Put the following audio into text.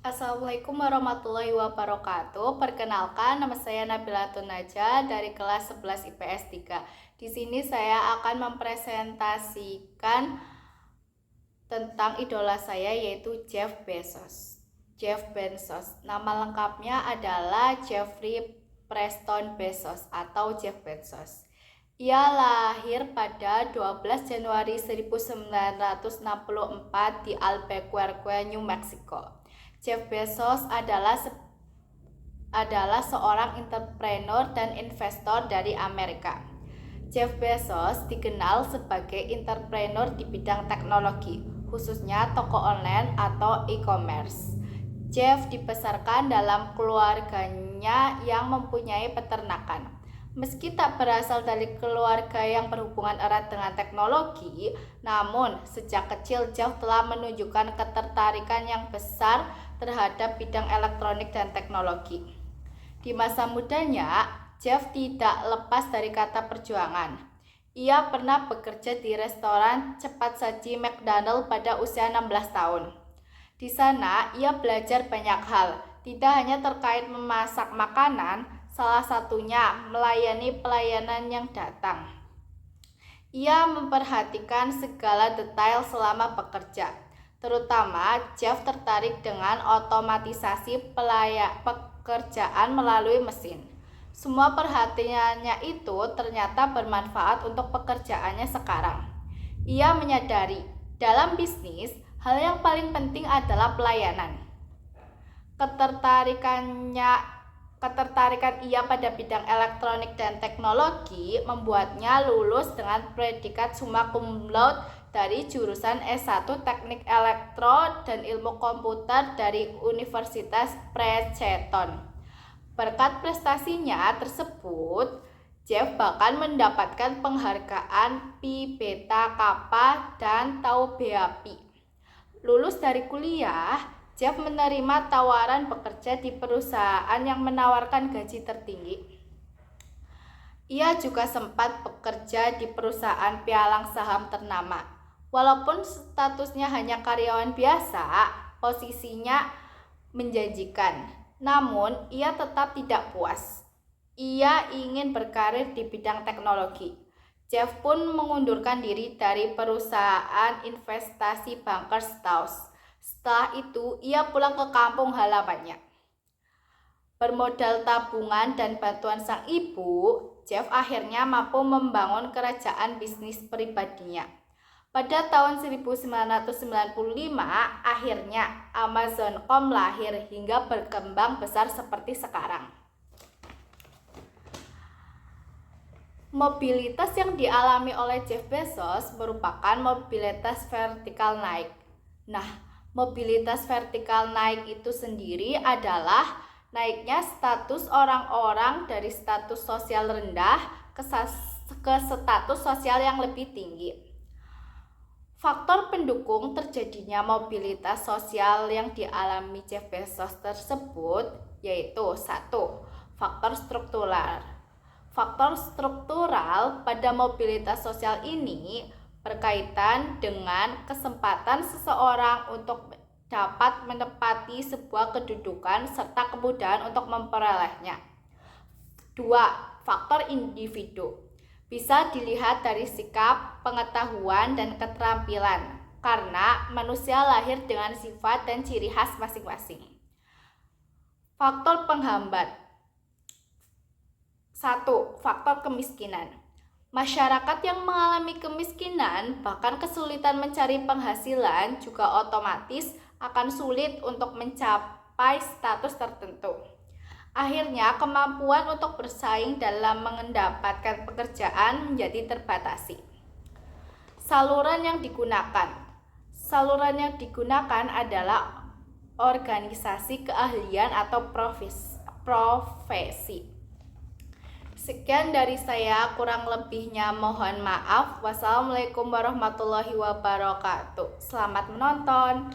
Assalamualaikum warahmatullahi wabarakatuh. Perkenalkan, nama saya Nabilatun Naja dari kelas 11 IPS 3. Di sini saya akan mempresentasikan tentang idola saya, yaitu Jeff Bezos. Jeff Bezos, nama lengkapnya adalah Jeffrey Preston Bezos atau Jeff Bezos. Ia lahir pada 12 Januari 1964 di Albuquerque, New Mexico. Jeff Bezos adalah seorang entrepreneur dan investor dari Amerika. Jeff Bezos dikenal sebagai entrepreneur di bidang teknologi, khususnya toko online atau e-commerce. Jeff dibesarkan dalam keluarganya yang mempunyai peternakan. Meski tak berasal dari keluarga yang berhubungan erat dengan teknologi, namun sejak kecil Jeff telah menunjukkan ketertarikan yang besar terhadap bidang elektronik dan teknologi. Di masa mudanya, Jeff tidak lepas dari kata perjuangan. Ia pernah bekerja di restoran cepat saji McDonald pada usia 16 tahun. Di sana, ia belajar banyak hal, tidak hanya terkait memasak makanan, salah satunya melayani pelayanan yang datang. Ia memperhatikan segala detail selama bekerja. Terutama, Jeff tertarik dengan otomatisasi pekerjaan melalui mesin. Semua perhatiannya itu ternyata bermanfaat untuk pekerjaannya sekarang. Ia menyadari, dalam bisnis, hal yang paling penting adalah pelayanan. Ketertarikan ia pada bidang elektronik dan teknologi membuatnya lulus dengan predikat summa cum laude dari jurusan S1 Teknik Elektro dan Ilmu Komputer dari Universitas Princeton. Berkat prestasinya tersebut, Jeff bahkan mendapatkan penghargaan Pi Beta Kappa dan Tau Bea Pi. Lulus dari kuliah, Jeff menerima tawaran bekerja di perusahaan yang menawarkan gaji tertinggi. Ia juga sempat bekerja di perusahaan pialang saham ternama. Walaupun statusnya hanya karyawan biasa, posisinya menjanjikan. Namun, ia tetap tidak puas. Ia ingin berkarir di bidang teknologi. Jeff pun mengundurkan diri dari perusahaan investasi Bankers House. Setelah itu, ia pulang ke kampung halamannya. Bermodal tabungan dan bantuan sang ibu, Jeff akhirnya mampu membangun kerajaan bisnis pribadinya. Pada tahun 1995, akhirnya Amazon.com lahir hingga berkembang besar seperti sekarang. Mobilitas yang dialami oleh Jeff Bezos merupakan mobilitas vertikal naik. Nah, mobilitas vertikal naik itu sendiri adalah naiknya status orang-orang dari status sosial rendah ke status sosial yang lebih tinggi. Faktor pendukung terjadinya mobilitas sosial yang dialami Jeff Bezos tersebut yaitu 1. Faktor struktural. Faktor struktural pada mobilitas sosial ini berkaitan dengan kesempatan seseorang untuk dapat menempati sebuah kedudukan serta kemudahan untuk memperolehnya. 2. Faktor individu. Bisa dilihat dari sikap, pengetahuan, dan keterampilan, karena manusia lahir dengan sifat dan ciri khas masing-masing. Faktor penghambat. 1. Faktor kemiskinan. Masyarakat yang mengalami kemiskinan, bahkan kesulitan mencari penghasilan, juga otomatis akan sulit untuk mencapai status tertentu. Akhirnya, kemampuan untuk bersaing dalam mendapatkan pekerjaan menjadi terbatasi. Saluran yang digunakan. Saluran yang digunakan adalah organisasi keahlian atau profesi. Sekian dari saya, kurang lebihnya mohon maaf. Wassalamualaikum warahmatullahi wabarakatuh. Selamat menonton.